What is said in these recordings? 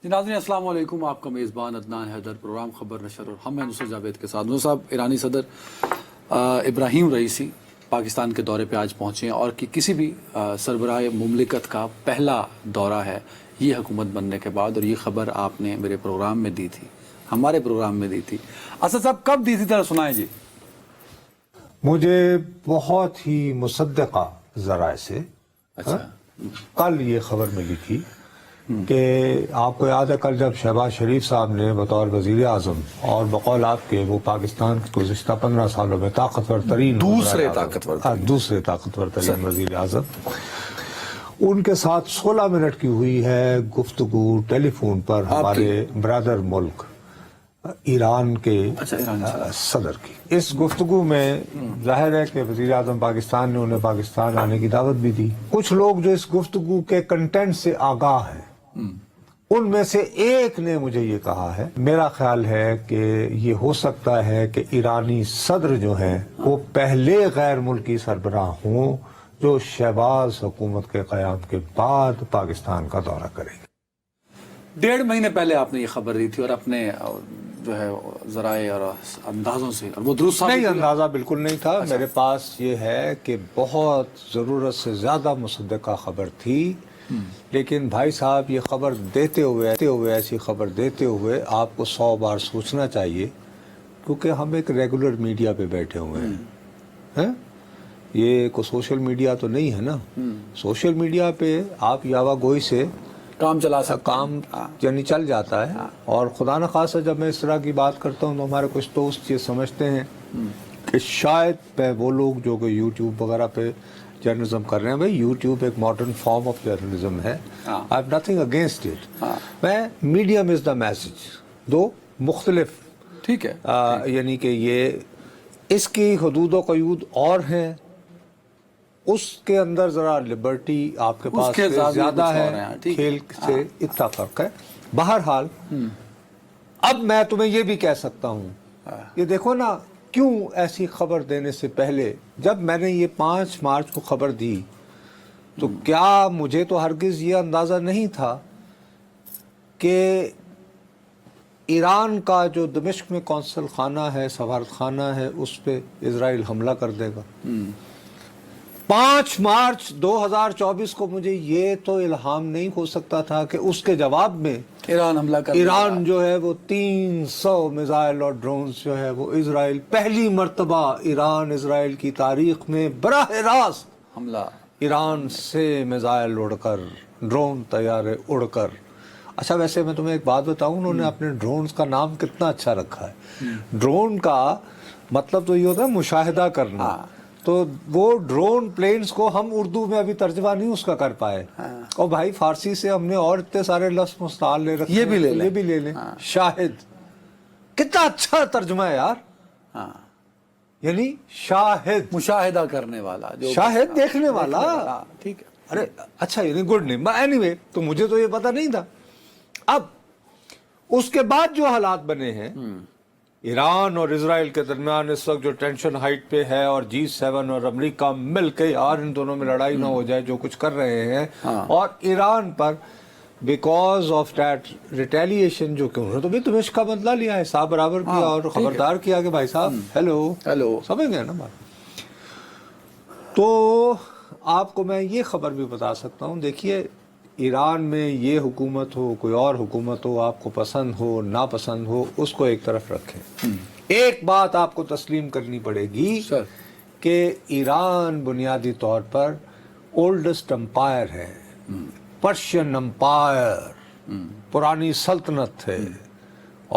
ناظرین السلام علیکم، آپ کا میزبان عدنان حیدر، پروگرام خبر نشر، اور ہم ہیں نصرت جاوید کے ساتھ۔ نصرت صاحب، ایرانی صدر ابراہیم رئیسی پاکستان کے دورے پہ آج پہنچے ہیں، اور کہ کسی بھی سربراہ مملکت کا پہلا دورہ ہے یہ حکومت بننے کے بعد، اور یہ خبر آپ نے میرے پروگرام میں دی تھی، ہمارے پروگرام میں دی تھی۔ اسد صاحب کب دی تھی، ذرا سنائیں جی۔ مجھے بہت ہی مصدقہ ذرائع سے کل یہ خبر ملی تھی کہ آپ کو یاد ہے کل جب شہباز شریف صاحب نے بطور وزیر اعظم اور بقول آپ کے وہ پاکستان کے گزشتہ 15 سالوں میں طاقتور ترین دوسرے طاقتور ترین وزیر اعظم، ان کے ساتھ 16 منٹ کی ہوئی ہے گفتگو ٹیلی فون پر ہمارے برادر ملک ایران کے صدر کی۔ اس گفتگو میں ظاہر ہے کہ وزیر اعظم پاکستان نے انہیں پاکستان آنے کی دعوت بھی دی۔ کچھ لوگ جو اس گفتگو کے کنٹینٹ سے آگاہ ہیں، ان میں سے ایک نے مجھے یہ کہا ہے، میرا خیال ہے کہ یہ ہو سکتا ہے کہ ایرانی صدر جو ہیں وہ پہلے غیر ملکی سربراہ ہوں جو شہباز حکومت کے قیام کے بعد پاکستان کا دورہ کریں گے۔ 1.5 مہینے پہلے آپ نے یہ خبر دی تھی، اور اپنے جو ہے ذرائع اور اندازوں سے، اور وہ درست نہیں، اندازہ بالکل نہیں تھا۔ میرے پاس یہ ہے کہ بہت ضرورت سے زیادہ مصدقہ خبر تھی، لیکن بھائی صاحب یہ خبر دیتے ہوئے ایسی خبر دیتے ہوئے آپ کو 100 بار سوچنا چاہیے، کیونکہ ہم ایک ریگولر میڈیا پہ بیٹھے ہوئے ہیں۔ یہ کوئی سوشل میڈیا تو نہیں ہے نا۔ سوشل میڈیا پہ آپ یاوا گوئی سے کام چلا سکتے، کام یعنی چل جاتا ہے، اور خدا نخواستہ جب میں اس طرح کی بات کرتا ہوں تو ہمارے کچھ دوست یہ سمجھتے ہیں کہ شاید وہ لوگ جو کہ یوٹیوب وغیرہ پہ جرنلزم کر رہے ہیں، بھائی یوٹیوب ایک ماڈرن فارم آف جرنلزم ہے، I have nothing against it۔ میں میڈیم از دا میسج، دو مختلف، ٹھیک ہے، یعنی کہ یہ اس کی حدود و قیود اور ہیں، اس کے اندر ذرا لبرٹی آپ کے پاس زیادہ ہے، کھیل سے اتنا فرق ہے۔ بہرحال اب میں تمہیں یہ بھی کہہ سکتا ہوں، یہ دیکھو نا، کیوں ایسی خبر دینے سے پہلے جب میں نے یہ 5 مارچ کو خبر دی تو کیا مجھے تو ہرگز یہ اندازہ نہیں تھا کہ ایران کا جو دمشق میں قونصل خانہ ہے، سفارت خانہ ہے، اس پہ اسرائیل حملہ کر دے گا۔ 5 مارچ 2024 کو مجھے یہ تو الہام نہیں ہو سکتا تھا کہ اس کے جواب میں ایران جو ہے وہ 300 میزائل اور ڈرونز جو ہے وہ اسرائیل، پہلی مرتبہ ایران اسرائیل کی تاریخ میں براہ راست حملہ، ایران سے میزائل اڑ کر، ڈرون طیارے اڑ کر۔ اچھا، ویسے میں تمہیں ایک بات بتاؤں، انہوں نے اپنے ڈرونز کا نام کتنا اچھا رکھا ہے۔ ڈرون کا مطلب تو یہ ہوتا ہے مشاہدہ کرنا، تو وہ ڈرون پلینز کو ہم اردو میں ابھی ترجمہ نہیں اس کا کر پائے، اور بھائی فارسی سے ہم نے اور اتنے سارے لفظ مستعار لے رکھے، یہ بھی لے لیں۔ شاہد کتنا اچھا ترجمہ ہے یار، یعنی شاہد، مشاہدہ کرنے والا، شاہد دیکھنے والا، ٹھیک ہے۔ ارے اچھا، یعنی گڈ نیم، اینی وے، تو مجھے تو یہ پتہ نہیں تھا۔ اب اس کے بعد جو حالات بنے ہیں ایران اور اسرائیل کے درمیان، اس وقت جو ٹینشن ہائٹ پہ ہے، اور G7 اور امریکہ مل کے یار ان دونوں میں لڑائی نہ ہو جائے، جو کچھ کر رہے ہیں، اور ایران پر بیکاز آف دیٹ ریٹیلیشن، جو کہ انہوں نے تو بھی دمشق کا بدلہ لیا ہے، حساب برابر کیا اور خبردار کیا کہ بھائی صاحب ہیلو، سمجھ گئے نا بات۔ تو آپ کو میں یہ خبر بھی بتا سکتا ہوں، دیکھیے ایران میں یہ حکومت ہو، کوئی اور حکومت ہو، آپ کو پسند ہو ناپسند ہو، اس کو ایک طرف رکھیں۔ ایک بات آپ کو تسلیم کرنی پڑے گی کہ ایران بنیادی طور پر اولڈسٹ امپائر ہے، پرشین امپائر، پرانی سلطنت ہے،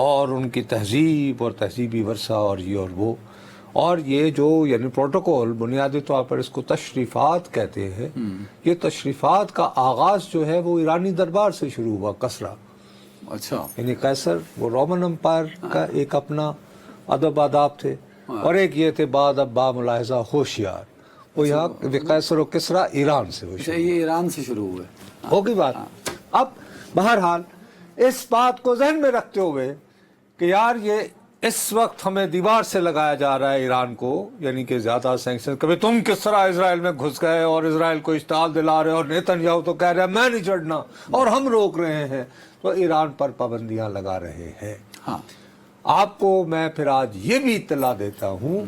اور ان کی تہذیب اور تہذیبی ورثہ اور یہ اور وہ، اور یہ جو یعنی پروٹوکول، بنیادی طور پر اس کو تشریفات کہتے ہیں، یہ تشریفات کا آغاز جو ہے وہ ایرانی دربار سے شروع ہوا، کسرا، اچھا، یعنی قیصر، وہ رومن امپائر کا ایک اپنا ادب آداب تھے، اور ایک یہ تھے بعد اب با ملاحظہ ہوشیار، وہ یہاں قیصر و کسرا ایران سے ہوئے، یہ ایران سے شروع ہوئے، ہوگی بات۔ اب بہرحال اس بات کو ذہن میں رکھتے ہوئے کہ یار یہ اس وقت ہمیں دیوار سے لگایا جا رہا ہے ایران کو، یعنی کہ زیادہ سینکشن، کبھی تم کس طرح اسرائیل میں گھس گئے اور اسرائیل کو اشتعال دلا رہے، اور نیتن یاہو تو کہہ رہے ہیں میں نہیں چڑھنا اور ہم روک رہے ہیں، تو ایران پر پابندیاں لگا رہے ہیں۔ ہاں آپ کو میں پھر آج یہ بھی اطلاع دیتا ہوں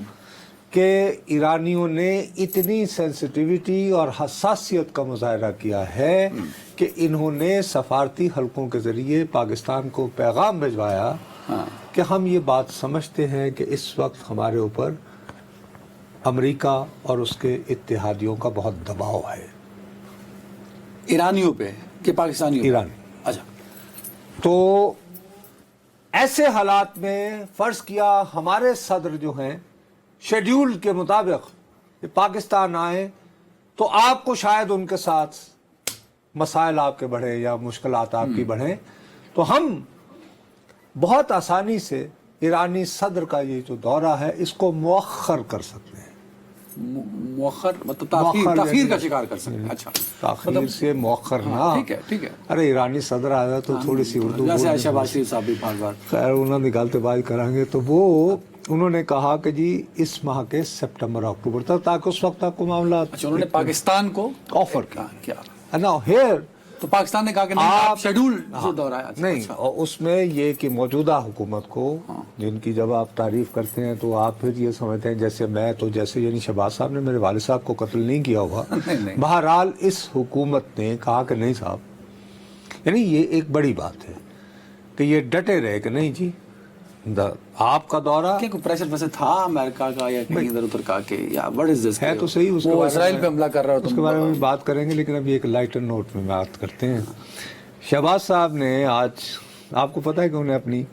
کہ ایرانیوں نے اتنی سینسٹیوٹی اور حساسیت کا مظاہرہ کیا ہے کہ انہوں نے سفارتی حلقوں کے ذریعے پاکستان کو پیغام بھجوایا کہ ہم یہ بات سمجھتے ہیں کہ اس وقت ہمارے اوپر امریکہ اور اس کے اتحادیوں کا بہت دباؤ ہے۔ ایرانیوں پہ کہ پاکستانیوں پہ؟ ایران۔ اچھا، تو ایسے حالات میں فرض کیا ہمارے صدر جو ہیں شیڈیول کے مطابق پاکستان آئیں تو آپ کو شاید ان کے ساتھ مسائل آپ کے بڑھیں یا مشکلات آپ کی بڑھیں، تو ہم بہت آسانی سے ایرانی صدر کا یہ جو دورہ ہے اس کو مؤخر کر سکتے ہیں۔ مؤخر مطلب مؤخر تاخیر یعنی کا شکار کر سکتے ہیں۔ اچھا، تاخیر سے مؤخر نہ۔ ٹھیک ہے ٹھیک ہے۔ ارے ایرانی صدر آیا تو تھوڑی سی اردو جیسے بولیں۔ شہباز شریف صاحب بھی 5 بار خیر انہوں نے غلط بات کریں گے تو وہ انہوں نے کہا کہ جی اس ماہ کے سپٹمبر اکتوبر تک، تاکہ اس وقت تک کو معاملات اچھا انہوں نے پاکستان کو آفر کیا، نا ہیئر تو پاکستان نے کہا کہ نہیں آپ شیڈول سے دہرایا۔ نہیں، اور اس میں یہ کہ موجودہ حکومت کو جن کی جب آپ تعریف کرتے ہیں تو آپ پھر یہ سمجھتے ہیں جیسے میں تو جیسے یعنی شہباز صاحب نے میرے والد صاحب کو قتل نہیں کیا ہوا۔ نہیں۔ بہرحال اس حکومت نے کہا کہ نہیں صاحب، یعنی یہ ایک بڑی بات ہے کہ یہ ڈٹے رہے کہ نہیں جی آپ کا دورہ کیا کوئی پریشر ویسے تھا امریکہ کا یا کہیں ادھر ادھر کا کہ یا what is this ہے تو صحیح، اس کے وہ بارے اسرائیل میں پہ حملہ کر رہا اس کے بارے میں بھی بات کریں گے، لیکن ابھی ایک لائٹر نوٹ میں بات کرتے ہیں۔ شہباز صاحب نے آج آپ کو پتہ ہے کہ انہیں اپنی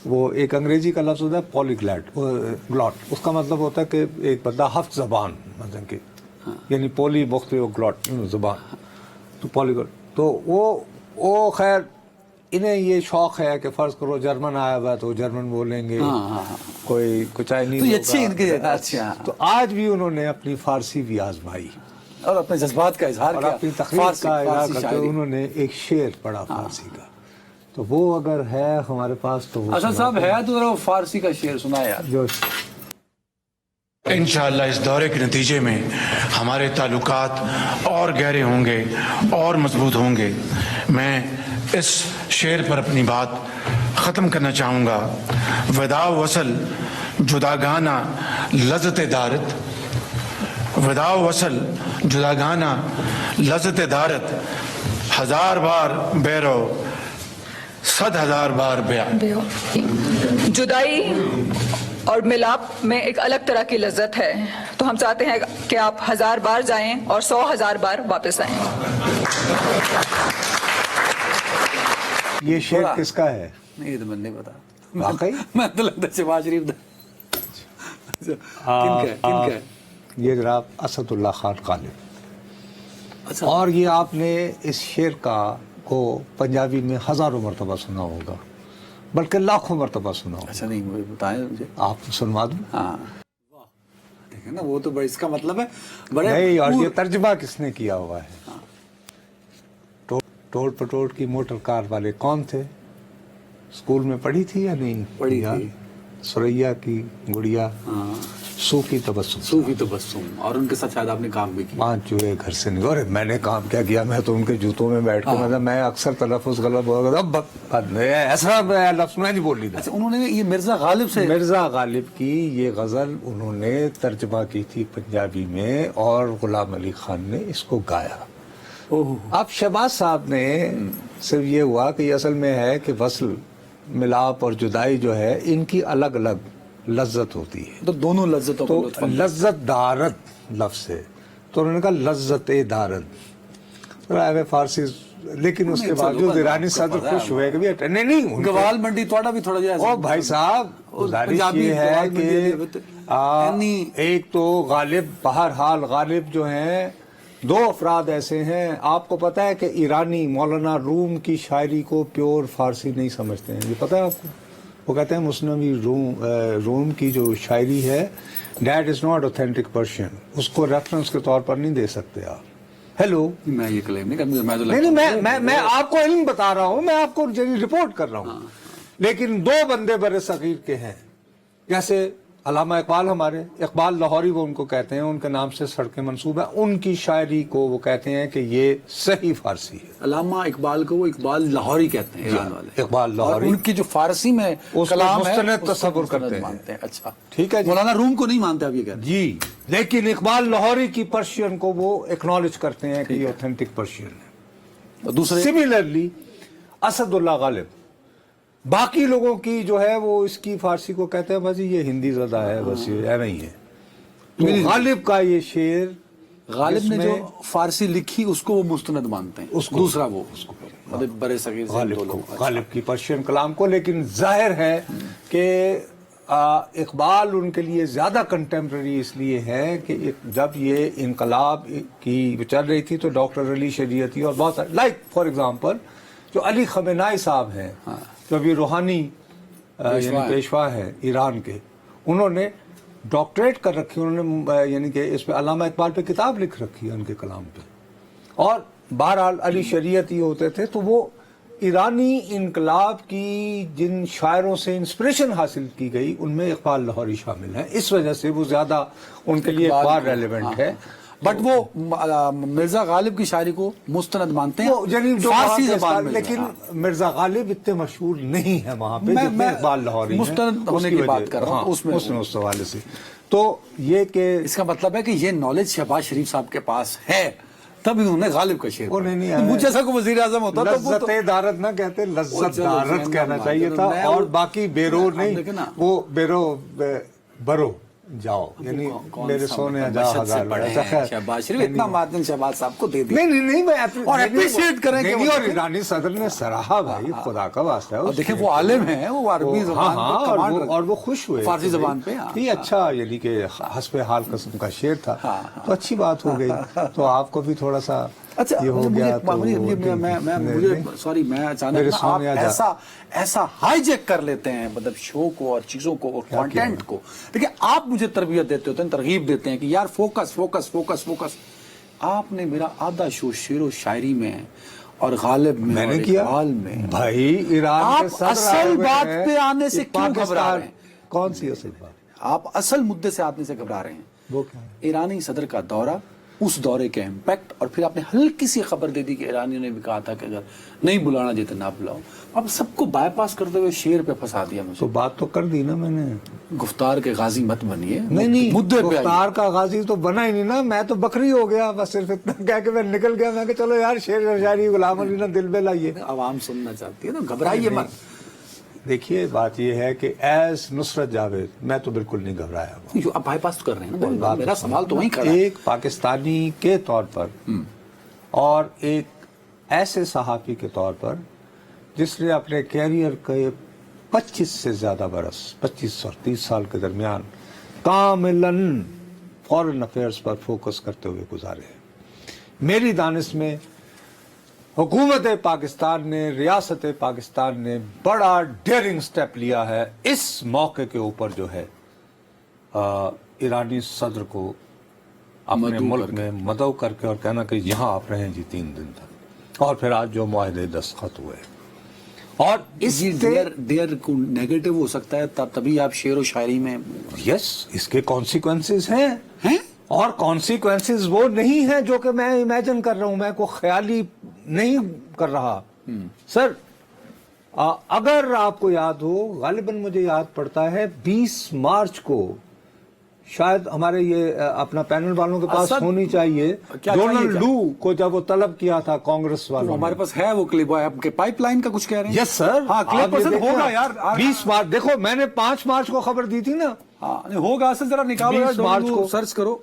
وہ ایک انگریزی کا لفظ ہوتا ہے پولی گلاٹ، اس کا مطلب ہوتا ہے کہ ایک بندہ 7 زبان مطلب کہ یعنی پولی مختلف گلاٹ زبان، تو پولی گلاٹ، تو وہ خیر انہیں یہ شوق ہے کہ فرض کرو جرمن آیا ہوا تو جرمن بولیں گے، کوئی چائنیز تو یہ اچھی ان کے اچھا، تو آج بھی انہوں نے اپنی فارسی بھی آزمائی اور اپنے جذبات کا اظہار اور کیا، اپنی تقریر کا اظہار کرتے ہوئے انہوں نے ایک شعر پڑھا فارسی کا، تو وہ اگر ہے ہمارے پاس تو اصل صاحب ہے تو ذرا وہ فارسی کا شعر سنا یار۔ جو انشاءاللہ اس دورے کے نتیجے میں ہمارے تعلقات اور گہرے ہوں گے اور مضبوط ہوں گے۔ میں اس شعر پر اپنی بات ختم کرنا چاہوں گا۔ وداع وصل جداگانہ لذت دارت، وداع وصل جداگانہ لذت دارت، 1000 بار بیرو 100,000 بار بیع۔ جدائی اور ملاپ میں ایک الگ طرح کی لذت ہے، تو ہم چاہتے ہیں کہ آپ 1000 بار جائیں اور 100,000 بار واپس آئیں۔ یہ شعر کس کا ہے؟ نہیں یہ تو میں نہیں پتا، واقعی میں تو لگتا ہے شہباز شریف کن کا ہے؟ یہ جناب اسد اللہ خان غالب، اچھا اور یہ آپ نے اس شعر کو پنجابی میں ہزاروں مرتبہ سنا ہوگا، بلکہ لاکھوں مرتبہ سنا ہوگا۔ اچھا نہیں مجھے بتائیں مجھے۔ آپ سنوا دوں؟ ہاں دیکھیں نا وہ تو بڑا اس کا مطلب ہے بڑے نہیں، اور یہ ترجمہ کس نے کیا ہوا ہے؟ ٹوٹ پٹوٹ کی موٹر کار والے کون تھے؟ اسکول میں پڑھی تھی یا نہیں پڑھی تھی؟ سریا کی گڑیا، صوفی تبسم، صوفی تبسم، اور ان کے ساتھ شاید آپ نے کام بھی کیا۔ 5 چوہے گھر سے نہیں، اور میں نے کام کیا کیا، میں تو ان کے جوتوں میں بیٹھ کے میں اکثر تلفظ غلط ہو گیا، ایسا لفظ میں نہیں بول لی تھا۔ اچھا انہوں نے یہ مرزا غالب سے مرزا غالب کی یہ غزل انہوں نے ترجمہ کی تھی پنجابی میں، اور غلام علی خان نے اس کو گایا۔ اب شہباز صاحب نے صرف یہ ہوا کہ یہ اصل میں ہے کہ وصل، ملاپ اور جدائی جو ہے ان کی الگ الگ لذت ہوتی ہے، تو دونوں لذتوں تو کو لطف اندوز۔ لذت دارت لفظ ہے، تو انہوں نے کہا لذت دارت فارسی، لیکن اس کے باوجود ایرانی صدر خوش ہوئے کہ نہیں گوال منڈی توڑا بھی تھوڑا جائے۔ او بھائی صاحب گزارش یہ ہے کہ ایک تو غالب، بہرحال غالب جو ہیں 2 افراد ایسے ہیں، آپ کو پتہ ہے کہ ایرانی مولانا روم کی شاعری کو پیور فارسی نہیں سمجھتے ہیں، یہ پتہ ہے آپ کو؟ وہ کہتے ہیں مسلمی روم کی جو شاعری ہے that is not authentic Persian, اس کو ریفرنس کے طور پر نہیں دے سکتے آپ۔ ہیلو، میں یہ کلیم نہیں کرتا، میں تو نہیں، میں آپ کو علم بتا رہا ہوں، میں آپ کو رپورٹ کر رہا ہوں، لیکن 2 بندے بر صغیر کے ہیں جیسے علامہ اقبال ہمارے، اقبال لاہوری وہ ان کو کہتے ہیں، ان کے نام سے سڑکیں منسوب ہیں، ان کی شاعری کو وہ کہتے ہیں کہ یہ صحیح فارسی ہے. علامہ اقبال کو وہ اقبال لاہوری کہتے ہیں ایران والے. اقبال لاہوری اور ان کی جو فارسی میں کو کلام ہے مستند اس کو تصور مستند کرتے ہیں. مانتے ہیں. اچھا ٹھیک ہے جی. مولانا روم کو نہیں مانتے اب یہ کہتے ہیں. جی، لیکن اقبال لاہوری کی پرشین کو وہ ایکنالج کرتے ہیں کہ یہ اوتھینٹک پرشین ہے. اور دوسرے سملرلی اسد اللہ غالب، باقی لوگوں کی جو ہے وہ اس کی فارسی کو کہتے ہیں بس یہ ہندی زدہ ہے، بس یہ ایویں ہی ہے. تو غالب کا یہ شعر، غالب نے اس جو میں فارسی لکھی اس کو وہ مستند مانتے ہیں، اس کو- دوسرا وہ اس کو مطلب برے صغیر سے دو غالب کو، لوگ. غالب کی پرشین کلام کو. لیکن ظاہر ہے کہ اقبال ان کے لیے زیادہ کنٹمپرری اس لیے ہے کہ جب یہ انقلاب کی چل رہی تھی تو ڈاکٹر علی شریعتی اور بہت سارے، لائک فار ایگزامپل جو علی خمینائی صاحب ہیں، جو ابھی روحانی یعنی پیشوا ہے ایران کے، انہوں نے ڈاکٹریٹ کر رکھی، انہوں نے یعنی کہ اس پہ علامہ اقبال پہ کتاب لکھ رکھی ہے ان کے کلام پہ. اور بہرحال علی شریعتی ہوتے تھے، تو وہ ایرانی انقلاب کی جن شاعروں سے انسپریشن حاصل کی گئی ان میں اقبال لاہوری شامل ہیں. اس وجہ سے وہ زیادہ ان کے لیے اقبال ریلیونٹ ہے. بٹ وہ مرزا غالب کی شاعری کو مستند مانتے ہیں یعنی جو فارسی وہاں پہ زبان میں. لیکن مرزا غالب اتنے مشہور نہیں ہے وہاں پہ جتنے اقبال لاہوری ہیں. مستند ہونے کی بات کر رہا ہوں اس حوالے سے. تو یہ کہ اس کا مطلب ہے کہ یہ نالج شہباز شریف صاحب کے پاس ہے، تب انہوں نے غالب کا شعر پڑھا. نہیں تو مجھ جیسا کو وزیر اعظم ہوتا تو وہ تو لذت دارت نہ کہتے، لذت دارت کہنا چاہیے تھا. میں اور وہ- باقی بیرو دیکھیں نہیں، نا. وہ بیرو برو جاؤ، یعنی کون میرے سا سونے مطلب جا بشد سے ہزار پڑھے ایسا ہیں خیر. شہباز شریف، اتنا مارجن شہباز صاحب کو دے دیا. نہیں میں اور appreciate کریں کہ نہیں، وہ اور دیکھیں. ایرانی صدر نے سراہا بھائی، خدا کا واسطہ ہے. اور دیکھیں وہ عالم ہیں، وہ عربی زبان ہاں پہ command اور وہ خوش ہوئے فارسی زبان پہ. یہ اچھا یعنی کہ حسب حال قسم کا شعر تھا، تو اچھی بات ہو گئی. تو آپ کو بھی تھوڑا سا اچھا یہ ہو گیا. مجھے سوری میں اچانک نا آپ ایسا ہائی جیک کر لیتے ہیں مطلب شو کو اور چیزوں کو اور کانٹینٹ کو. دیکھیں آپ مجھے تربیت دیتے ہوتے ہیں، ترغیب دیتے ہیں کہ یار فوکس فوکس فوکس فوکس. آپ نے میرا آدھا شو شعر و شاعری میں اور غالب میں میں نے اور کیا اقبال میں. بھائی ایران کے آپ صدر اصل آئے ہوئے بات ہیں پہ آنے سے کہ کیوں گھبرا رہے پاکستان، ہیں؟ کون سی اصل بات؟ آپ اصل مدے سے آنے سے گھبرا رہے ہیں. وہ کیا ہے؟ ایرانی صدر کا دورہ، اس دورے کے امپیکٹ، اور پھر آپ نے ہلکی سی خبر دے دی کہ ایرانیوں نے بھی کہا تھا کہ اگر نہیں بلانا چاہتے نہ بلاؤ. اب سب کو بائی پاس کرتے ہوئے شعر پہ پھنسا دیا مجھے. تو بات تو کر دی نا میں نے. گفتار کے غازی مت بنیے، نہیں مدے پہ آئیے. گفتار کا غازی تو بنا ہی نہیں نا. میں تو بکری ہو گیا بس، صرف اتنا کہہ کے میں نکل گیا. میں کہ چلو یار شعر و شاعری غلام علی نا دل میں لائیے. عوام سننا چاہتی ہے تو گھبرائیے مت. دیکھیے بات یہ ہے کہ ایز نصرت جاوید میں تو بالکل نہیں گھبرایا ہوا. جو آپ بائی پاس تو کر رہے ہیں نا، میرا سوال تو وہیں کھڑا ہے. ایک پاکستانی کے طور پر اور ایک ایسے صحافی کے طور پر جس نے اپنے کیریئر کے 25 سے زیادہ برس، 25 اور 30 سال کے درمیان کاملاً فورن افیئرز پر فوکس کرتے ہوئے گزارے ہیں. میری دانش میں حکومت پاکستان نے، ریاست پاکستان نے بڑا ڈیئرنگ سٹیپ لیا ہے اس موقع کے اوپر جو ہے ایرانی صدر کو اپنے ملک میں مدعو کر کے اور کہنا کہ یہاں آپ رہیں جی 3 دن تک. اور پھر آج جو معاہدے دستخط ہوئے، اور اس دیر کو نیگیٹو ہو سکتا ہے تبھی آپ شعر و شاعری میں. یس اس کے کانسیکوینسز ہیں اور کانسیکوینسز وہ نہیں ہیں جو کہ میں امیجن کر رہا ہوں، میں کوئی خیالی نہیں کر رہا. سر اگر آپ کو یاد ہو، غالباً مجھے یاد پڑتا ہے 20 مارچ کو شاید ہمارے یہ اپنا پینل والوں کے پاس ہونی چاہیے، ڈونلڈ لو کو جب وہ طلب کیا تھا کانگریس والوں نے. ہمارے پاس ہے وہ کلپ، آپ کے پائپ لائن کا کچھ کہہ رہے ہیں. یس سر. ہاں کلپ پسند ہوگا یار. 20 مارچ دیکھو، میں نے 5 مارچ کو خبر دی تھی نا. ہوگا سر، ذرا نکالو 20 مارچ کو سرچ کرو.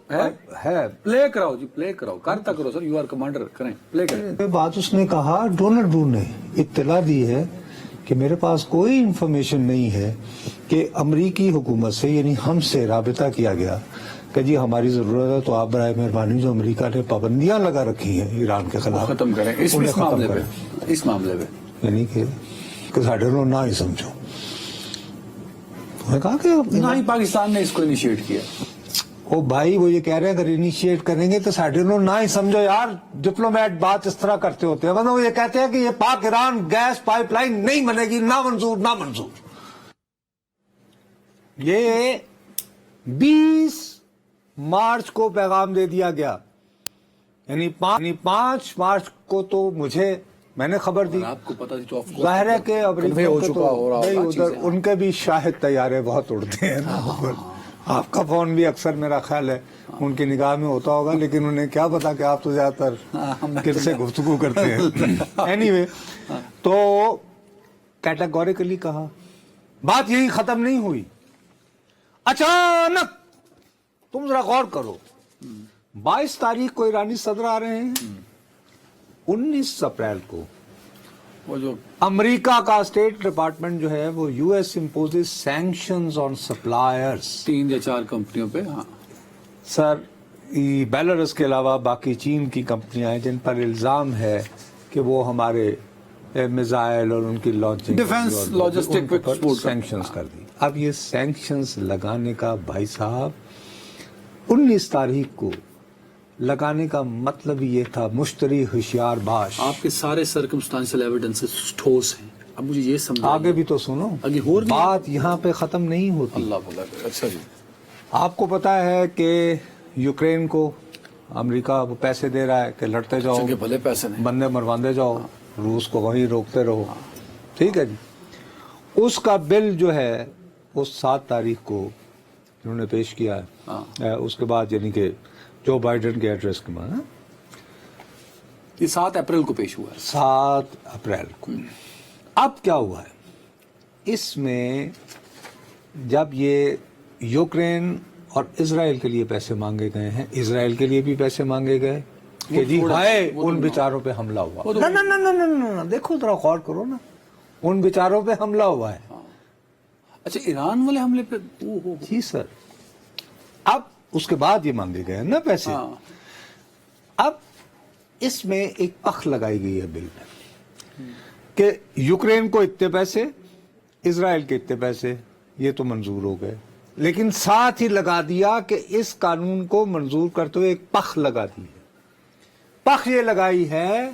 ہے پلے کراؤ جی، پلے کراؤ، کرتا کرو سر، یو آر کمانڈر، کریں پلے کریں. بات اس نے کہا، ڈونلڈ لو نے اطلاع دی ہے کہ میرے پاس کوئی انفارمیشن نہیں ہے کہ امریکی حکومت سے یعنی ہم سے رابطہ کیا گیا کہ جی ہماری ضرورت ہے تو آپ برائے مہربانی جو امریکہ نے پابندیاں لگا رکھی ہیں ایران کے خلاف ختم کریں اس معاملے پہ، اس معاملے پہ. یعنی کہ ساڈے نو نہ ہی سمجھو. میں کہا کہ نہ ہی پاکستان نے اس کو انیشیٹ کیا. او بھائی وہ یہ کہہ رہے ہیں اگر انیشیٹ کریں گے تو ساڈے نو نہ ہی سمجھو. یار ڈپلومیٹ بات اس طرح کرتے ہوتے ہیں، مطلب وہ یہ کہتے ہیں کہ یہ پاک ایران گیس پائپ لائن نہیں بنے گی، نہ منظور نہ منظور. یہ 20 مارچ کو پیغام دے دیا گیا، یعنی 5 مارچ کو تو میں نے خبر دی. آپ کو پتا تھی تو ظاہر ہے کہ امریکہ ہو کے چکا تو ہو رہا نہیں، ہوگا ادھر چیزیں. ان کے بھی شاہد طیارے بہت اڑتے ہیں نا. آپ کا فون بھی اکثر میرا خیال ہے ان کی نگاہ میں ہوتا ہوگا، لیکن انہیں کیا پتا کہ آپ تو زیادہ تر کس سے گفتگو کرتے ہیں. اینی وے، تو کیٹاگوریکلی کہا، بات یہی ختم نہیں ہوئی. اچانک تم ذرا غور کرو، 22 تاریخ کو ایرانی صدر آ رہے ہیں، 19 اپریل کو وہ جو امریکہ کا اسٹیٹ ڈپارٹمنٹ جو ہے وہ یو ایس امپوزز سینکشنز آن سپلائرز. 3 یا 4 کمپنیوں پہ. ہاں سر، بیلاروس کے علاوہ باقی چین کی کمپنیاں ہیں جن پر الزام ہے کہ وہ ہمارے میزائل اور ان کی لانچنگ ڈیفنس لاجسٹک پہ ایکسپورٹ سینکشنز کر دی. اب یہ سینکشنز لگانے کا بھائی صاحب 19 تاریخ کو لگانے کا مطلب یہ تھا مشتری ہوشیار باش. آپ کے سارے سرکمسٹانشل ایویڈنسز ٹھوس ہیں. اب مجھے یہ سمجھا آگے بھی تو سنو، آگے ہو رہی ہے. بات یہاں پہ ختم نہیں ہوتی. اللہ بولا. اچھا جی. آپ کو پتا ہے کہ یوکرین کو امریکہ وہ پیسے دے رہا ہے کہ لڑتے جاؤ، چونکہ بھلے پیسے نہیں. بندے مرواندے جاؤ، روس کو وہیں روکتے رہو. ٹھیک ہے جی. اس کا بل جو ہے وہ 7 تاریخ کو انہوں نے پیش کیا ہے. اس کے بعد یعنی کہ جو بائیڈن کے ایڈریس کے بعد یہ 7 اپریل کو پیش ہوا ہے. 7 اپریل کو. اب کیا ہوا ہے اس میں، جب یہ یوکرین اور اسرائیل کے لیے پیسے مانگے گئے ہیں، اسرائیل کے لیے بھی پیسے مانگے گئے کہ جی ہائے ان بیچاروں پہ حملہ ہوا. نہ دیکھو ذرا غور کرو نا، ان بیچاروں پہ حملہ ہوا ہے. اچھا، ایران والے حملے پہ. جی سر. اب اس کے بعد یہ مانگے گئے ہیں نا پیسے. اب اس میں ایک پخ لگائی گئی ہے بل میں کہ یوکرین کو اتنے پیسے، اسرائیل کے اتنے پیسے، یہ تو منظور ہو گئے، لیکن ساتھ ہی لگا دیا کہ اس قانون کو منظور کرتے ہوئے ایک پخ لگا دی ہے. پخ یہ لگائی ہے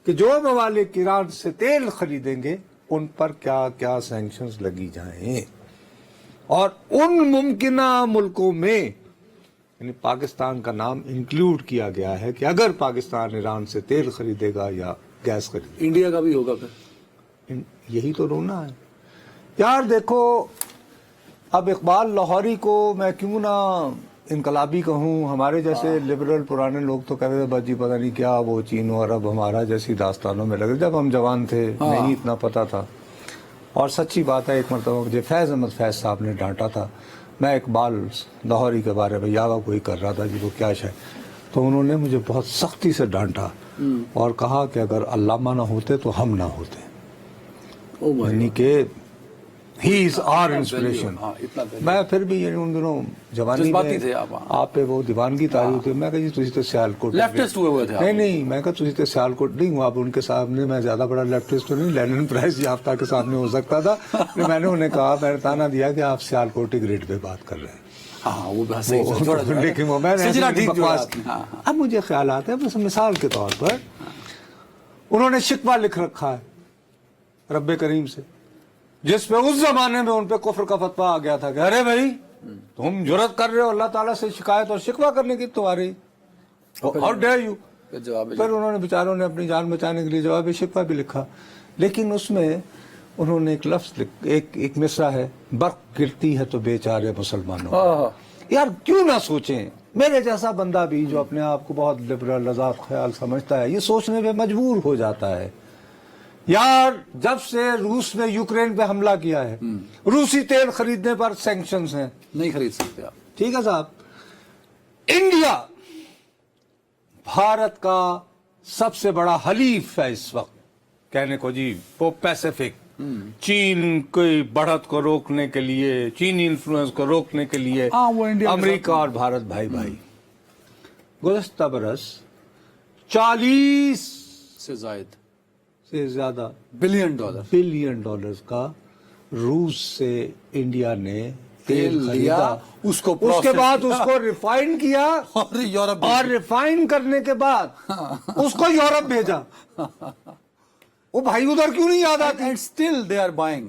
کہ جو ممالک ایران سے تیل خریدیں گے ان پر کیا کیا سینکشنز لگی جائیں، اور ان ممکنہ ملکوں میں یعنی پاکستان کا نام انکلوڈ کیا گیا ہے کہ اگر پاکستان ایران سے تیل خریدے گا یا گیس خریدے گا. انڈیا کا بھی ہوگا پھر. یہی تو رونا ہے یار. دیکھو اب اقبال لاہوری کو میں کیوں نہ انقلابی کہوں، ہمارے جیسے لبرل پرانے لوگ تو کہتے تھے بس جی پتہ نہیں کیا وہ چین و عرب ہمارا جیسی داستانوں میں لگے. جب ہم جوان تھے نہیں اتنا پتا تھا. اور سچی بات ہے، ایک مرتبہ مجھے فیض احمد فیض صاحب نے ڈانٹا تھا. میں اقبال لاہوری کے بارے میں یاغا کوئی کر رہا تھا جی وہ کیا شاید، تو انہوں نے مجھے بہت سختی سے ڈانٹا اور کہا کہ اگر علامہ نہ ہوتے تو ہم نہ ہوتے. یعنی کہ ہی از آر انسپریشن. میں پھر بھی یعنی ان دنوں جوانی میں آپ پہ وہ دیوانگی تاری ہوتی ہے. میں کہا جی تجھے تو سیالکوٹ نہیں، میں کہا تجھے تو سیالکوٹ نہیں ہوں. اب ان کے سامنے میں زیادہ بڑا لیفٹسٹ تو نہیں، لینن پرائز یافتہ کے سامنے ہو سکتا تھا. میں نے انہیں کہا، میں نے تانا دیا کہ آپ سیالکوٹی گریڈ پہ بات کر رہے ہیں. اب مجھے خیال آتا ہے بس مثال کے طور پر انہوں نے شکوہ لکھ رکھا ہے رب کریم سے، جس پہ اس زمانے میں ان پہ کفر کا فتویٰ آ گیا تھا کہ ارے بھائی تم جرات کر رہے ہو اللہ تعالیٰ سے شکایت اور شکوہ کرنے کی تمہاری، ہاؤ ڈیئر یو. پھر انہوں نے بیچاروں نے اپنی جان بچانے کے لیے جواب شکوہ بھی لکھا. لیکن اس میں انہوں نے ایک لفظ ایک مصرع ہے، برق گرتی ہے تو بیچارے مسلمانوں. یار کیوں نہ سوچیں، میرے جیسا بندہ بھی جو اپنے آپ کو بہت لبرل آزاد خیال سمجھتا ہے یہ سوچنے پہ مجبور ہو جاتا ہے. یار جب سے روس نے یوکرین پہ حملہ کیا ہے، روسی تیل خریدنے پر سینکشنز ہیں، نہیں خرید سکتے آپ. ٹھیک ہے صاحب. انڈیا بھارت کا سب سے بڑا حلیف ہے اس وقت، کہنے کو جی وہ پیسیفک، چین کی بڑھت کو روکنے کے لیے، چینی انفلوئنس کو روکنے کے لیے امریکہ اور بھارت بھائی بھائی. گزشتہ برس 40 سے زیادہ بلین ڈالرز کا روس سے انڈیا نے تیل لیا، خریدا، اس کو اس کے بعد اس کو ریفائن کیا اور یورپ اور ریفائن کرنے کے بعد اس کو یورپ بھیجا. وہ بھائی ادھر کیوں نہیں یاد آتی؟ And still they are buying.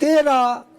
13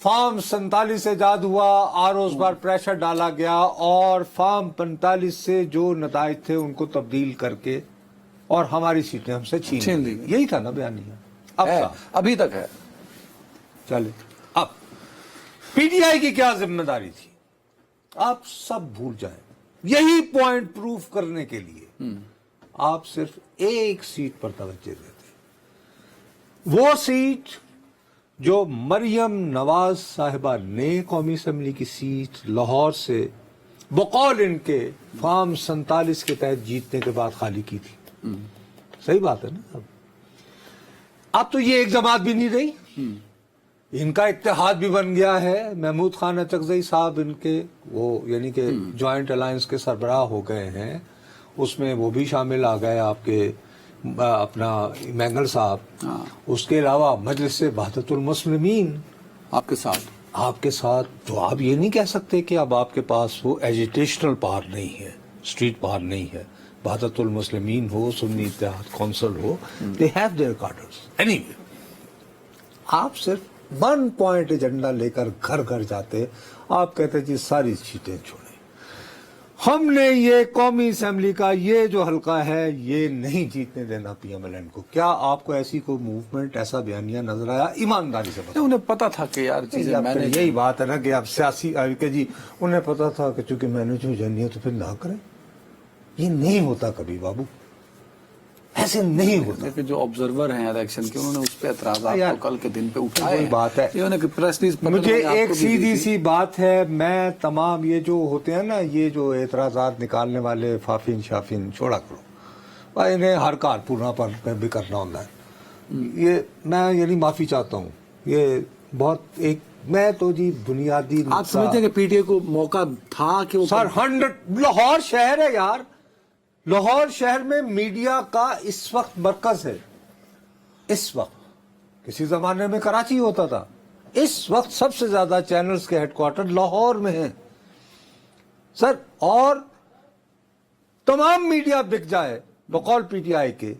form 47 ایجاد ہوا اور اس بار پریشر ڈالا گیا اور فارم 45 سے جو نتائج تھے ان کو تبدیل کر کے اور ہماری سیٹیں ہم سے چھین لی گئی. یہی تھا نا بیانیہ. اب ہے، صاحب ابھی تک ہے. چلے اب پی ٹی آئی کی کیا ذمہ داری تھی آپ سب بھول جائیں. یہی پوائنٹ پروف کرنے کے لیے آپ صرف ایک سیٹ پر توجہ دیتے. وہ سیٹ جو مریم نواز صاحبہ نے قومی اسمبلی کی سیٹ لاہور سے بقول ان کے فارم 47 کے تحت جیتنے کے بعد خالی کی تھی. صحیح بات ہے نا. اب تو یہ ایک جماعت بھی نہیں رہی. ان کا اتحاد بھی بن گیا ہے. محمود خان اچکزئی صاحب ان کے وہ یعنی کہ جوائنٹ الائنس کے سربراہ ہو گئے ہیں. اس میں وہ بھی شامل آ گئے آپ کے اپنا مینگل صاحب. اس کے علاوہ مجلس وحدت المسلمین آپ کے ساتھ. تو آپ یہ نہیں کہہ سکتے کہ اب آپ کے پاس وہ ایجیٹیشنل پاور نہیں ہے, اسٹریٹ پاور نہیں ہے. وحدت المسلمین ہو, سنی اتحاد council who, they have their cadres. Anyway, آپ صرف 1 پوائنٹ ایجنڈا لے کر گھر گھر جاتے. آپ کہتے جی ساری سیٹیں چھوڑیں, ہم نے یہ قومی اسمبلی کا یہ جو حلقہ ہے یہ نہیں جیتنے دینا پی ایم ایل این کو. کیا آپ کو ایسی کوئی موومنٹ, ایسا بیانیہ نظر آیا؟ ایمانداری سے بتائیں. انہیں پتا تھا کہ یار چیزیں میں نے یہی بات ہے نا کہ آپ سیاسی کہ جی انہیں پتا تھا کہ چونکہ میں نے جو جانی ہے تو پھر نہ کریں. یہ نہیں ہوتا کبھی بابو, ایسے نہیں ہوتا. کہ جو آبزرور ہیں الیکشن کے انہوں نے اس پہ اعتراضات یار کل کے دن پہ اٹھائے. وہی بات ہے. مجھے ایک سیدھی سی بات ہے, میں تمام یہ جو ہوتے ہیں نا یہ جو اعتراضات نکالنے والے فافین شافین چھوڑا کرو بھائی, انہیں ہر کارپورنا پر بھی کرنا ہوتا ہے. یہ میں یعنی معافی چاہتا ہوں, یہ بہت ایک میں تو جی بنیادی آپ سمجھتے ہیں کہ پی ٹی آئی کو موقع تھا کہ وہ سر 100 لاہور شہر ہے یار. لاہور شہر میں میڈیا کا اس وقت مرکز ہے. اس وقت, کسی زمانے میں کراچی ہوتا تھا, اس وقت سب سے زیادہ چینلز کے ہیڈ کوارٹر لاہور میں ہیں سر. اور تمام میڈیا بک جائے بقول پی ٹی آئی کے,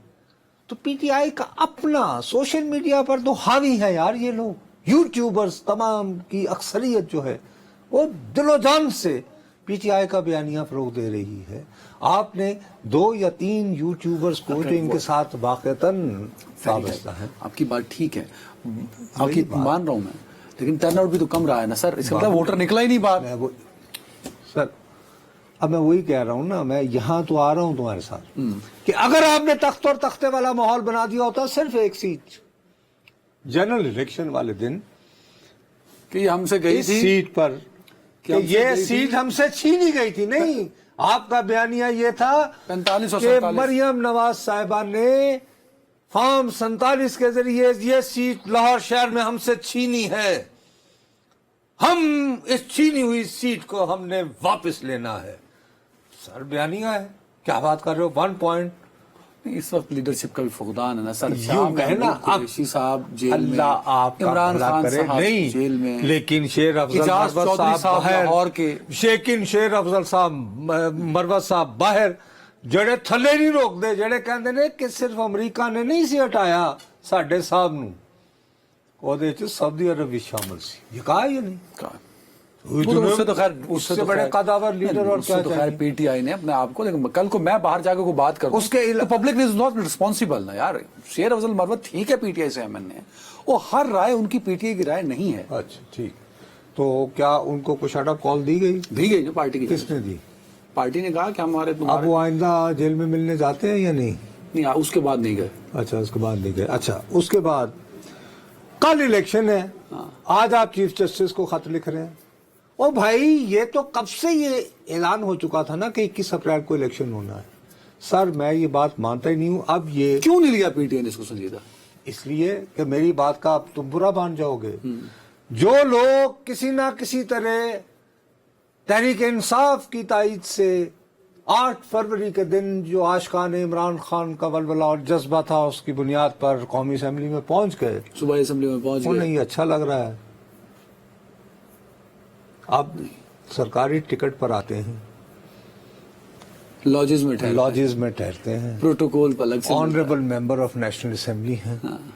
تو پی ٹی آئی کا اپنا سوشل میڈیا پر تو حاوی ہے یار یہ لوگ. یوٹیوبرز تمام کی اکثریت جو ہے وہ دل و جان سے پی ٹی آئی کا بیانیہ فروغ دے رہی ہے. آپ نے 2 یا 3 یوٹیوبرز کو جو ان کے ساتھ واقعتاً وابستہ ہیں. آپ کی بات ٹھیک ہے, آپ کی مان رہا ہوں میں, لیکن ٹرن آؤٹ بھی تو کم رہا ہے نا سر. اس کا مطلب ووٹر نکلا ہی نہیں باہر. سر اب میں وہی کہہ رہا ہوں نا, میں یہاں تو آ رہا ہوں تمہارے ساتھ کہ اگر آپ نے تخت اور تختے والا ماحول بنا دیا ہوتا صرف ایک سیٹ جنرل الیکشن والے دن کہ یہ ہم سے گئی اس تھی سیٹ پر کہ یہ سیٹ ہم سے چھینی گئی تھی. نہیں, آپ کا بیانیہ یہ تھا 45 اور کہ 47 مریم نواز صاحبہ نے فارم 47 کے ذریعے یہ سیٹ لاہور شہر میں ہم سے چھینی ہے. ہم اس چھینی ہوئی سیٹ کو ہم نے واپس لینا ہے. سر بیانیہ ہے, کیا بات کر رہے ہو. 1 پوائنٹ. اس وقت لیڈرشپ کا بھی فقدان ہے نا سر. یوں کہنا قریشی صاحب جیل میں, اللہ آپ کا عمران بھلا خان کرے. صاحب نہیں جیل میں, لیکن شیر افضل اجاز مروت چودھری صاحب باہر, لاہور کے, لیکن شیر افضل صاحب مروت صاحب باہر جڑے تھلے نہیں روک دے, جڑے کہندے نے کہ صرف امریکہ نے نہیں سی ہٹایا ساڈے صاحب نو, اودے وچ سعودی عرب بھی شامل سی. یہ کہا یہ نہیں اس سے تو خیر اس سے بڑے قداور لیڈر اور کیا خیر پی ٹی آئی نے اپنے آپ کو, لیکن کل کو میں باہر جا کے کوئی بات کروں اس کے پبلک از ناٹ ریسپانسبل نا یار. شیر افضل مروت ٹھیک ہے پی ٹی آئی سے ایم این اے, وہ ہر رائے ان کی پی ٹی آئی کی رائے نہیں ہے. اچھا ٹھیک, تو کیا ان کو کوئی شٹ اپ کال دی گئی جو پارٹی کی, کس نے دی؟ پارٹی نے کہا کہ ہمارے اب وہ آئندہ جیل میں ملنے جاتے ہیں یا نہیں؟ اس کے بعد نہیں گئے. اچھا اس کے بعد نہیں گئے. اچھا اس کے بعد کل الیکشن ہے, آج آپ چیف جسٹس کو خط لکھ رہے ہیں. او بھائی یہ تو کب سے یہ اعلان ہو چکا تھا نا کہ 21 اپریل کو الیکشن ہونا ہے. سر میں یہ بات مانتا ہی نہیں ہوں. اب یہ کیوں نہیں لیا پی ٹی آئی نے اس کو سنجیدہ؟ اس لیے کہ میری بات کا اب تم برا مان جاؤ گے. جو لوگ کسی نہ کسی طرح تحریک انصاف کی تائید سے 8 فروری کے دن جو عاشقان عمران خان کا ولولہ اور جذبہ تھا اس کی بنیاد پر قومی اسمبلی میں پہنچ گئے, صوبائی اسمبلی میں پہنچ انہیں گئے, یہ اچھا لگ رہا ہے. اب سرکاری ٹکٹ پر آتے ہیں, لاجز میں ٹھہرتے ہیں, پروٹوکول پر الگ سے honourable member of national assembly ہیں,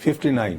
59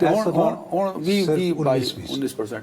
19%।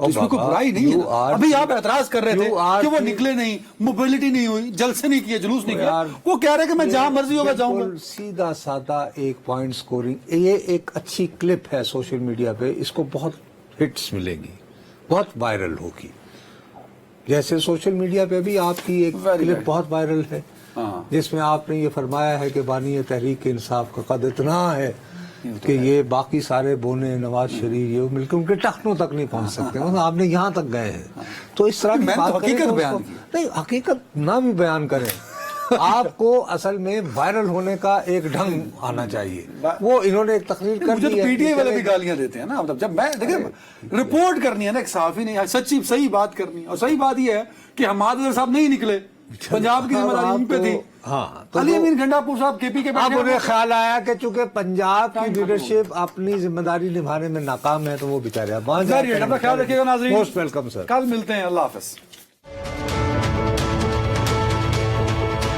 اس میں کوئی برائی نہیں ہے. ابھی آپ اعتراض کر رہے تھے کہ وہ نکلے نہیں, موبلٹی نہیں ہوئی, جلسے نہیں کیے, جلوس نہیں کیا. وہ کہہ رہے کہ میں جہاں مرضی ہوگا جاؤں گا. سیدھا سادہ ایک پوائنٹ سکورنگ. یہ ایک اچھی کلپ ہے سوشل میڈیا پہ, اس کو بہت ہٹس ملیں گی, بہت وائرل ہوگی. جیسے سوشل میڈیا پہ بھی آپ کی ایک کلپ بہت وائرل ہے جس میں آپ نے یہ فرمایا ہے کہ بانی تحریک انصاف کا قد اتنا ہے کہ یہ باقی سارے بونے نواز شریف یہ مل کے ان کے ٹخنوں تک نہیں پہنچ سکتے. مطلب آپ نے یہاں تک گئے ہیں. تو اس طرح کی بات حقیقت بیان کی. نہیں, حقیقت نہ بھی بیان کریں, آپ کو اصل میں وائرل ہونے کا ایک ڈھنگ آنا چاہیے. وہ انہوں نے ایک تقریر کر مجھے دی تو ہے, پی ٹی آئی والے بھی گالیاں دیتے ہیں نا. مطلب جب میں دیکھیں رپورٹ کرنی ہے نا, ایک صحافی نے سچی صحیح بات کرنی ہے, اور صحیح بات یہ ہے کہ حماد اظہر صاحب نہیں نکلے, پنجاب کی ذمہ داری ان پہ تھی. علی امین گنڈاپور صاحب کے پی کے اب انہیں خیال آیا کہ چونکہ پنجاب کی لیڈرشپ اپنی ذمہ داری نبھانے میں ناکام ہے تو وہ بیچارے اب وہاں اپنا خیال رکھیے گا ناظرین. Most welcome sir. کل ملتے ہیں. اللہ حافظ.